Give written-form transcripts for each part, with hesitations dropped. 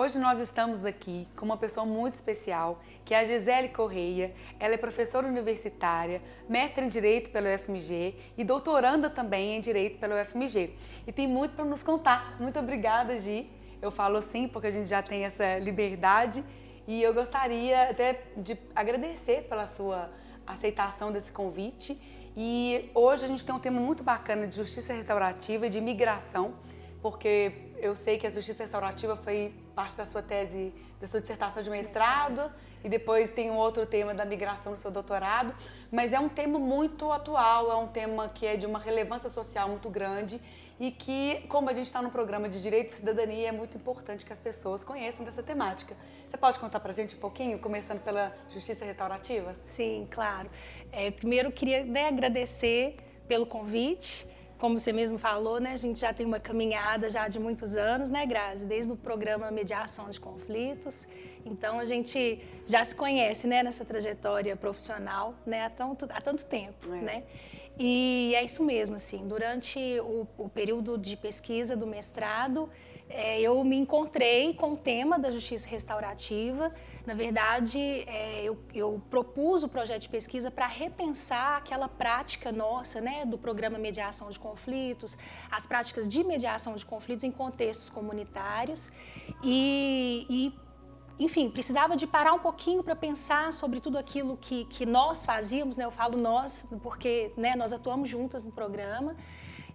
Hoje nós estamos aqui com uma pessoa muito especial, que é a Gisele Correia. Ela é professora universitária, mestre em Direito pelo UFMG e doutoranda também em Direito pelo UFMG. E tem muito para nos contar. Muito obrigada, Gi. Eu falo assim porque a gente já tem essa liberdade e eu gostaria até de agradecer pela sua aceitação desse convite. E hoje a gente tem um tema muito bacana de justiça restaurativa e de imigração, porque eu sei que a justiça restaurativa foi parte da sua tese, da sua dissertação de mestrado, e depois tem um outro tema da migração do seu doutorado, mas é um tema muito atual, é um tema que é de uma relevância social muito grande e que, como a gente está no programa de Direito e Cidadania, é muito importante que as pessoas conheçam dessa temática. Você pode contar pra gente um pouquinho, começando pela justiça restaurativa? Sim, claro. Primeiro, eu queria agradecer pelo convite. Como você mesmo falou, né, a gente já tem uma caminhada já de muitos anos, né, Grazi? Desde o programa Mediação de Conflitos. Então, a gente já se conhece, né, nessa trajetória profissional, né, há tanto tempo, né? E é isso mesmo, assim, durante o período de pesquisa do mestrado, eu me encontrei com o tema da justiça restaurativa. Na verdade, eu propus o projeto de pesquisa para repensar aquela prática nossa, né, do programa Mediação de Conflitos, as práticas de mediação de conflitos em contextos comunitários enfim, precisava de parar um pouquinho para pensar sobre tudo aquilo que nós fazíamos, né? Eu falo nós porque, né, nós atuamos juntas no programa.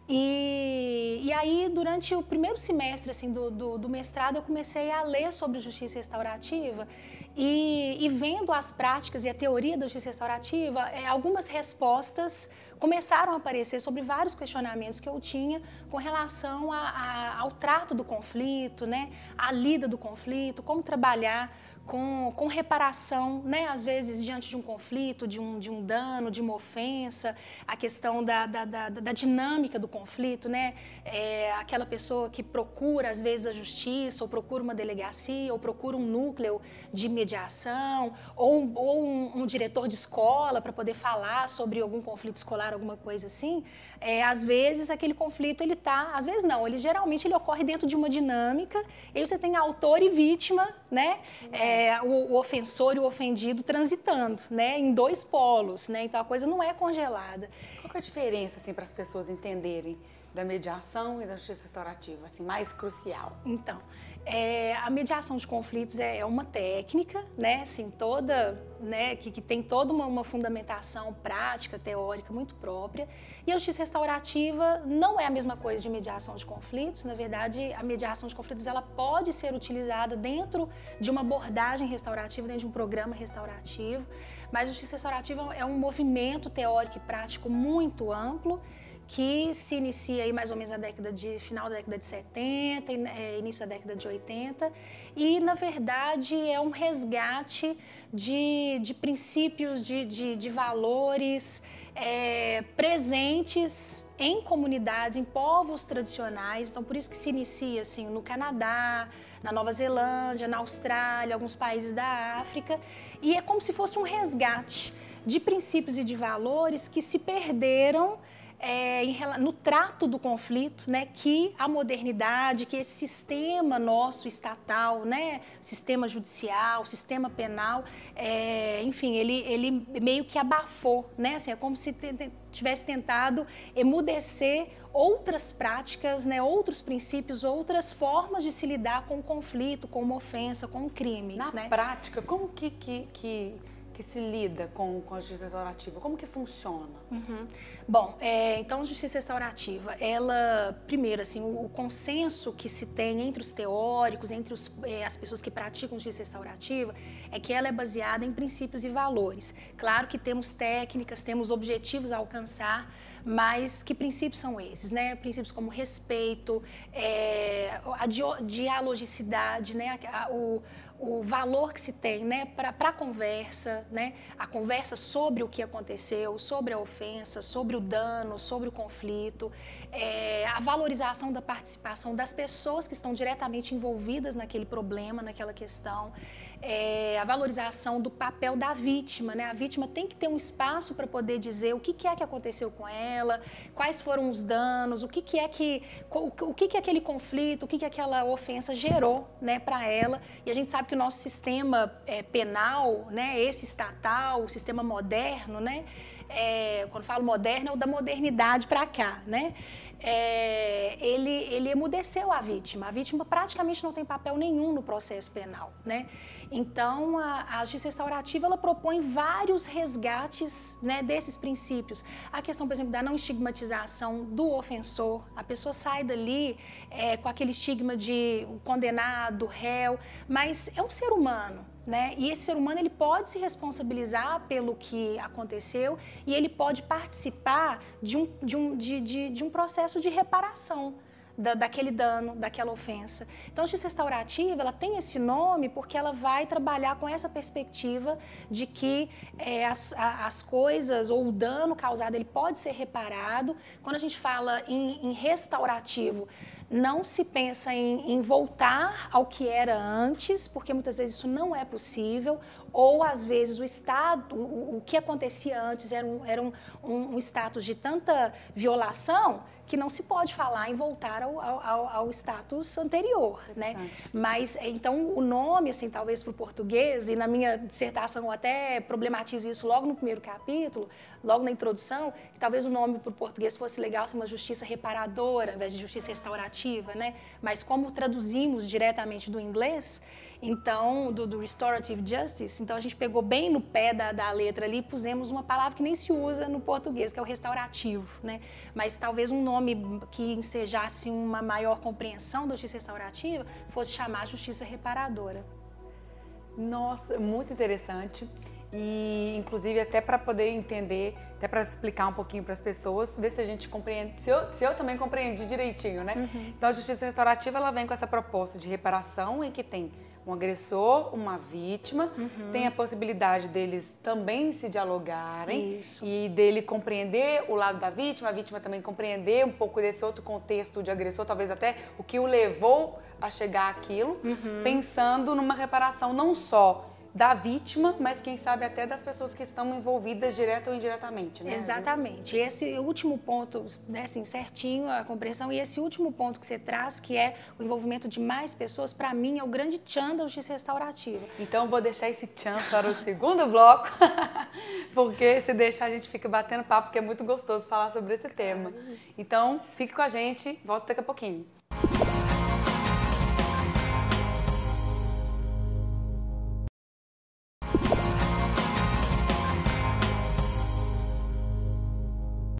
E aí, durante o primeiro semestre assim, do mestrado, eu comecei a ler sobre justiça restaurativa e vendo as práticas e a teoria da justiça restaurativa, algumas respostas começaram a aparecer sobre vários questionamentos que eu tinha com relação ao trato do conflito, né? A lida do conflito, como trabalhar com reparação, né? Às vezes diante de um conflito, de um dano, de uma ofensa, a questão da dinâmica do conflito, né? Aquela pessoa que procura às vezes a justiça, ou procura uma delegacia, ou procura um núcleo de mediação, ou um diretor de escola para poder falar sobre algum conflito escolar, alguma coisa assim. Às vezes aquele conflito às vezes não, geralmente ele ocorre dentro de uma dinâmica, e aí você tem autor e vítima, né? O ofensor e o ofendido transitando, né, em dois polos, né, então a coisa não é congelada. Qual que é a diferença, assim, para as pessoas entenderem da mediação e da justiça restaurativa, assim, mais crucial? Então, a mediação de conflitos é uma técnica, né, assim, né, que tem toda uma fundamentação prática, teórica muito própria, e a justiça restaurativa não é a mesma coisa de mediação de conflitos. Na verdade, a mediação de conflitos ela pode ser utilizada dentro de uma abordagem restaurativa, dentro de um programa restaurativo, mas a justiça restaurativa é um movimento teórico e prático muito amplo, que se inicia aí mais ou menos final da década de 70, início da década de 80, e na verdade é um resgate de princípios, de valores presentes em comunidades, em povos tradicionais. Então por isso que se inicia assim no Canadá, na Nova Zelândia, na Austrália, alguns países da África, e é como se fosse um resgate de princípios e de valores que se perderam no trato do conflito, né, que a modernidade, que esse sistema nosso estatal, né, sistema judicial, sistema penal, enfim, ele meio que abafou, né, assim, é como se tivesse tentado emudecer outras práticas, né, outros princípios, outras formas de se lidar com o conflito, com uma ofensa, com um crime. Na né? prática, como que se lida com a justiça restaurativa? Como que funciona? Uhum. Bom, então a justiça restaurativa, ela, primeiro, assim, o consenso que se tem entre os teóricos, entre as pessoas que praticam justiça restaurativa, é que ela é baseada em princípios e valores. Claro que temos técnicas, temos objetivos a alcançar, mas que princípios são esses, né? Princípios como respeito, a dialogicidade, né? O valor que se tem, né, para a conversa, né, a conversa sobre o que aconteceu, sobre a ofensa, sobre o dano, sobre o conflito, a valorização da participação das pessoas que estão diretamente envolvidas naquele problema, naquela questão, a valorização do papel da vítima, né? A vítima tem que ter um espaço para poder dizer o que é que aconteceu com ela, quais foram os danos, o que é aquele conflito, o que aquela ofensa gerou, né, para ela. E a gente sabe que o nosso sistema penal, né, esse estatal, o sistema moderno, né, quando falo moderno é o da modernidade para cá, né? Ele emudeceu a vítima praticamente não tem papel nenhum no processo penal, né? Então, a justiça restaurativa, ela propõe vários resgates, né, desses princípios. A questão, por exemplo, da não estigmatização do ofensor, a pessoa sai dali com aquele estigma de condenado, réu, mas é um ser humano, né? E esse ser humano, ele pode se responsabilizar pelo que aconteceu e ele pode participar de um processo de reparação daquele dano, daquela ofensa. Então, a justiça restaurativa, ela tem esse nome porque ela vai trabalhar com essa perspectiva de que as coisas ou o dano causado, ele pode ser reparado. Quando a gente fala em restaurativo, não se pensa em voltar ao que era antes, porque muitas vezes isso não é possível, ou às vezes o estado, o que acontecia antes era um status de tanta violação que não se pode falar em voltar ao status anterior, né? Mas, então, o nome, assim, talvez para o português, e na minha dissertação eu até problematizo isso logo no primeiro capítulo, logo na introdução, que talvez o nome para o português fosse legal ser uma justiça reparadora, ao invés de justiça restaurativa, né? Mas como traduzimos diretamente do inglês, então, do Restorative Justice, então a gente pegou bem no pé da letra ali e pusemos uma palavra que nem se usa no português, que é o restaurativo, né? Mas talvez um nome que ensejasse assim, uma maior compreensão da justiça restaurativa fosse chamar justiça reparadora. Nossa, muito interessante. E, inclusive, até para poder entender, até para explicar um pouquinho para as pessoas, ver se a gente compreende, se eu também compreendi direitinho, né? Uhum. Então, a justiça restaurativa, ela vem com essa proposta de reparação em que tem um agressor, uma vítima, tem a possibilidade deles também se dialogarem. Isso. E dele compreender o lado da vítima, a vítima também compreender um pouco desse outro contexto de agressor, talvez até o que o levou a chegar àquilo, pensando numa reparação não só da vítima, mas quem sabe até das pessoas que estão envolvidas direta ou indiretamente, né? Exatamente. E esse último ponto, né, assim, certinho a compreensão, e esse último ponto que você traz, que é o envolvimento de mais pessoas, para mim é o grande tchan da justiça restaurativa. Então vou deixar esse tchan para o segundo bloco, porque se deixar a gente fica batendo papo, porque é muito gostoso falar sobre esse tema. Então fique com a gente, volto daqui a pouquinho.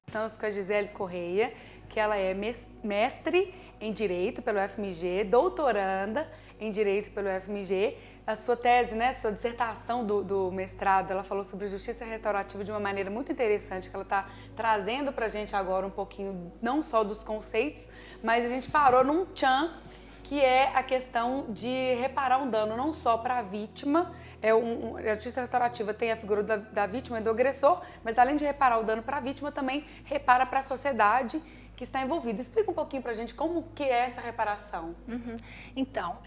Estamos com a Gisele Correia, que ela é mestre em Direito pelo UFMG, doutoranda em Direito pelo UFMG. A sua tese, né, sua dissertação do mestrado, ela falou sobre justiça restaurativa de uma maneira muito interessante, que ela está trazendo para a gente agora um pouquinho, não só dos conceitos, mas a gente parou num tchan, que é a questão de reparar um dano não só para a vítima. A justiça restaurativa tem a figura da vítima e do agressor, mas além de reparar o dano para a vítima, também repara para a sociedade que está envolvida. Explica um pouquinho para a gente como que é essa reparação. Então,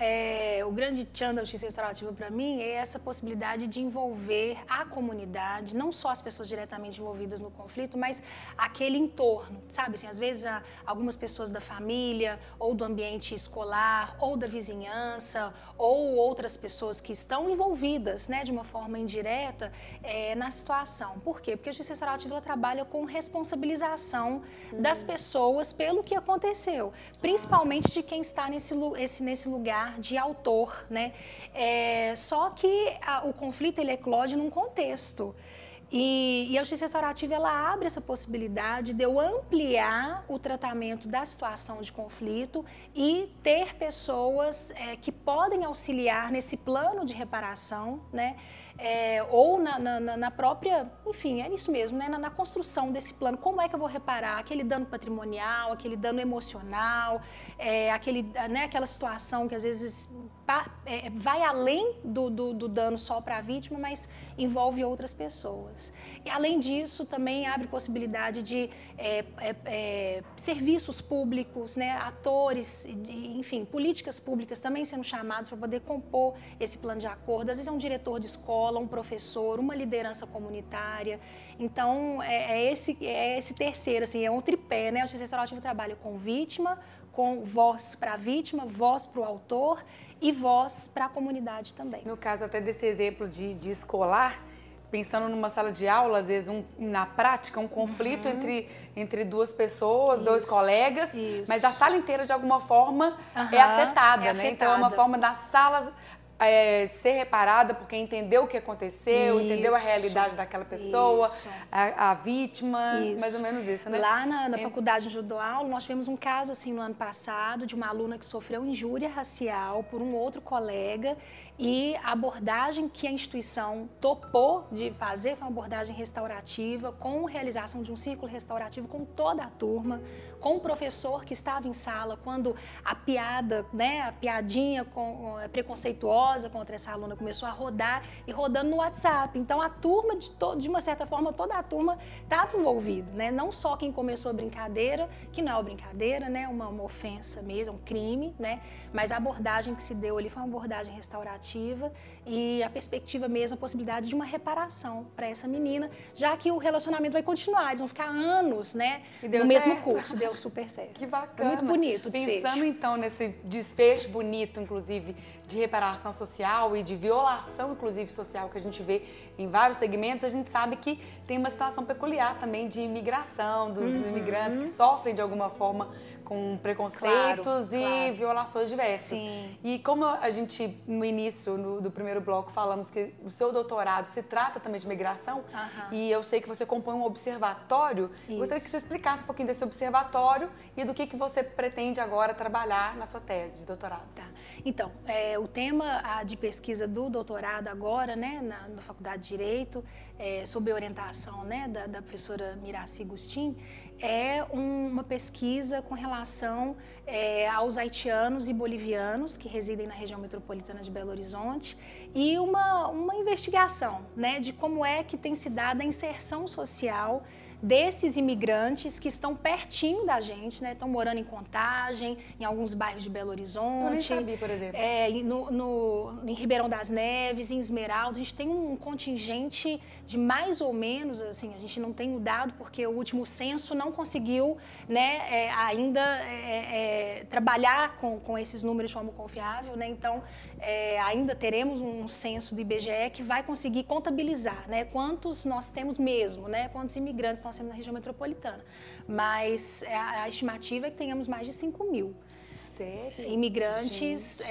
o grande tchan da justiça restaurativa para mim é essa possibilidade de envolver a comunidade, não só as pessoas diretamente envolvidas no conflito, mas aquele entorno, sabe? Assim, às vezes algumas pessoas da família, ou do ambiente escolar, ou da vizinhança, ou outras pessoas que estão envolvidas, né, de uma forma indireta na situação. Por quê? Porque a justiça restaurativa ela trabalha com responsabilização das pessoas pelo que aconteceu, principalmente de quem está nesse lugar de autor, né? Só que o conflito ele eclode num contexto. E a justiça restaurativa ela abre essa possibilidade de eu ampliar o tratamento da situação de conflito e ter pessoas que podem auxiliar nesse plano de reparação, né? ou na própria, enfim, é isso mesmo, né? Na construção desse plano, como é que eu vou reparar aquele dano patrimonial, aquele dano emocional, aquela situação que às vezes vai além do dano só para a vítima, mas envolve outras pessoas. E além disso, também abre possibilidade de serviços públicos, né, atores, enfim, políticas públicas também sendo chamados para poder compor esse plano de acordo. Às vezes é um diretor de escola, um professor, uma liderança comunitária. Então, esse terceiro, assim, é um tripé, né? O justiça restaurativa trabalha com vítima, com voz para a vítima, voz para o autor e voz para a comunidade também. No caso até desse exemplo de escolar, pensando numa sala de aula, às vezes na prática, um conflito entre duas pessoas, dois colegas, mas a sala inteira de alguma forma é afetada, né? Então é uma forma da sala ser reparada por quem entendeu o que aconteceu, entendeu a realidade daquela pessoa, a vítima, mais ou menos isso, né? Lá na faculdade de Judoaula, nós tivemos um caso assim no ano passado de uma aluna que sofreu injúria racial por um outro colega e a abordagem que a instituição topou de fazer foi uma abordagem restaurativa, com realização de um círculo restaurativo com toda a turma, com o professor que estava em sala quando a piada, né, a piadinha preconceituosa contra essa aluna começou a rodar e rodando no WhatsApp. Então a turma, de uma certa forma, toda a turma estava envolvida, né? Não só quem começou a brincadeira, que não é uma brincadeira, né? Uma ofensa mesmo, um crime, né? Mas a abordagem que se deu ali foi uma abordagem restaurativa e a perspectiva mesmo, a possibilidade de uma reparação para essa menina, já que o relacionamento vai continuar, eles vão ficar anos, né, no mesmo curso. Deu super certo. Que bacana. Foi muito bonito o desfecho. Pensando então nesse desfecho bonito, inclusive, de reparação social e de violação, inclusive, social que a gente vê em vários segmentos, a gente sabe que tem uma situação peculiar também de imigração, dos imigrantes que sofrem de alguma forma com preconceitos e violações diversas. Sim. E como a gente, no início do primeiro bloco, falamos que o seu doutorado se trata também de migração, e eu sei que você compõe um observatório, gostaria que você explicasse um pouquinho desse observatório e do que você pretende agora trabalhar na sua tese de doutorado. Tá. Então, o tema de pesquisa do doutorado agora, né, na Faculdade de Direito, sob a orientação, né, da professora Miraci Gustin, é uma pesquisa com relação aos haitianos e bolivianos que residem na região metropolitana de Belo Horizonte e uma investigação, né, de como é que tem se dado a inserção social desses imigrantes que estão pertinho da gente, né? Estão morando em Contagem, em alguns bairros de Belo Horizonte. Eu nem sabia, por exemplo. Em Ribeirão das Neves, em Esmeralda, a gente tem um contingente de mais ou menos, assim, a gente não tem o dado porque o último censo não conseguiu, né, ainda trabalhar com esses números de forma confiável, né? Então, ainda teremos um censo do IBGE que vai conseguir contabilizar, né, quantos nós temos mesmo, né, quantos imigrantes nós temos na região metropolitana. Mas a estimativa é que tenhamos mais de 5.000. Sério? Imigrantes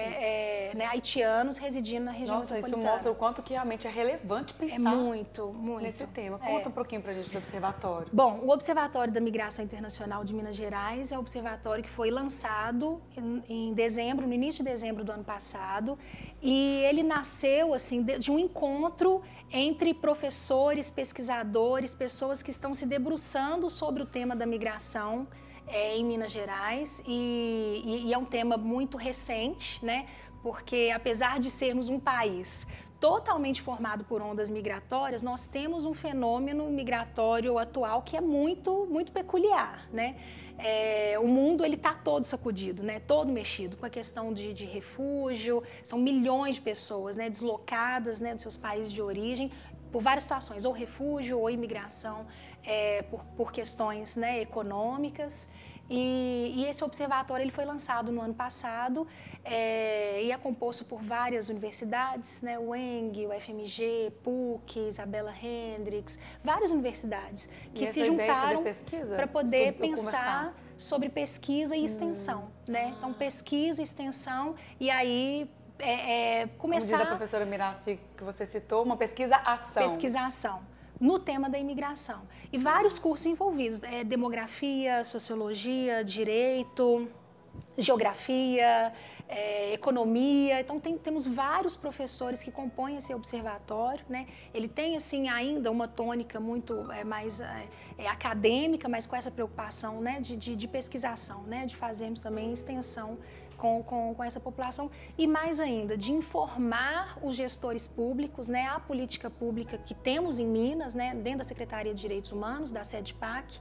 né, haitianos residindo na região metropolitana. Isso mostra o quanto que realmente é relevante pensar muito nesse tema. Conta um pouquinho pra gente do observatório. Bom, o Observatório da Migração Internacional de Minas Gerais é um observatório que foi lançado em dezembro, no início de dezembro do ano passado, e ele nasceu assim de um encontro entre professores, pesquisadores, pessoas que estão se debruçando sobre o tema da migração em Minas Gerais e é um tema muito recente, né? Porque apesar de sermos um país totalmente formado por ondas migratórias, nós temos um fenômeno migratório atual que é muito, muito peculiar, né? O mundo ele está todo sacudido, né? Todo mexido com a questão de refúgio, são milhões de pessoas, né, deslocadas, né, dos seus países de origem por várias situações, ou refúgio ou imigração por questões, né, econômicas. E esse observatório ele foi lançado no ano passado e é composto por várias universidades, né, o UENG, o FMG, PUC, Isabela Hendricks, várias universidades que se juntaram para poder pensar sobre pesquisa e extensão, né? Então pesquisa, extensão e aí começar... Como diz a professora Miraci, que você citou, uma pesquisa-ação. Pesquisa-ação, no tema da imigração. E vários cursos envolvidos, demografia, sociologia, direito, geografia, economia. Então temos vários professores que compõem esse observatório, né? Ele tem assim ainda uma tônica muito mais acadêmica, mas com essa preocupação, né, de pesquisação, né, de fazermos também extensão com essa população e mais ainda de informar os gestores públicos, né, a política pública que temos em Minas, né, dentro da Secretaria de Direitos Humanos, da SEDPAC.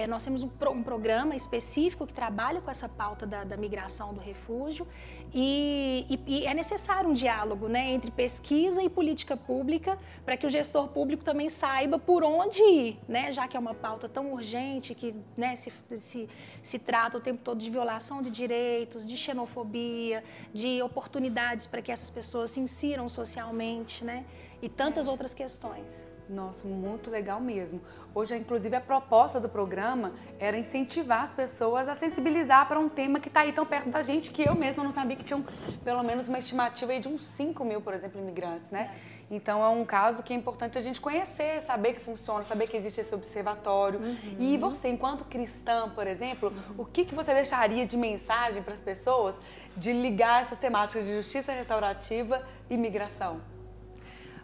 Nós temos um programa específico que trabalha com essa pauta da migração do refúgio e é necessário um diálogo, né, entre pesquisa e política pública para que o gestor público também saiba por onde ir, né, já que é uma pauta tão urgente que, né, se trata o tempo todo de violação de direitos, de xenofobia, de oportunidades para que essas pessoas se insiram socialmente, né, e tantas outras questões. Nossa, muito legal mesmo. Hoje, inclusive, a proposta do programa era incentivar as pessoas a sensibilizar para um tema que está aí tão perto da gente, que eu mesma não sabia que tinham pelo menos uma estimativa aí de uns 5 mil, por exemplo, imigrantes, né? Então, é um caso que é importante a gente conhecer, saber que funciona, saber que existe esse observatório. E você, enquanto cristã, por exemplo, o que você deixaria de mensagem para as pessoas de ligar essas temáticas de justiça restaurativa e migração?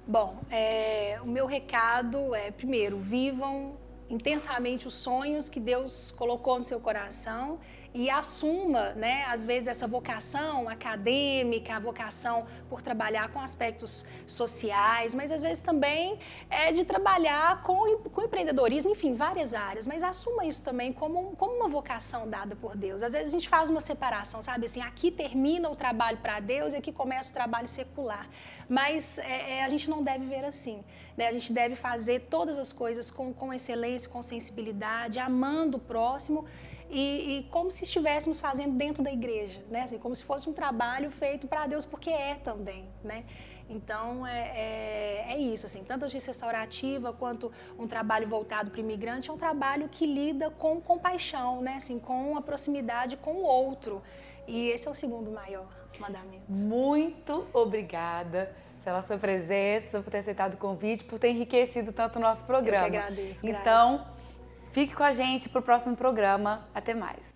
Bom, o meu recado é, primeiro, vivam intensamente os sonhos que Deus colocou no seu coração e assuma, né, às vezes essa vocação acadêmica, a vocação por trabalhar com aspectos sociais, mas às vezes também de trabalhar com empreendedorismo, enfim, várias áreas, mas assuma isso também como uma vocação dada por Deus. Às vezes a gente faz uma separação, sabe, assim, aqui termina o trabalho para Deus e aqui começa o trabalho secular, mas a gente não deve ver assim, né? A gente deve fazer todas as coisas com excelência, com sensibilidade, amando o próximo, e como se estivéssemos fazendo dentro da igreja, né? Assim, como se fosse um trabalho feito para Deus, porque é também, né? Então, é isso, assim, tanto a justiça restaurativa quanto um trabalho voltado para o imigrante é um trabalho que lida com compaixão, né? Assim, com a proximidade com o outro. E esse é o segundo maior mandamento. Muito obrigada pela sua presença, por ter aceitado o convite, por ter enriquecido tanto o nosso programa. Eu que agradeço. Então, fique com a gente para o próximo programa. Até mais.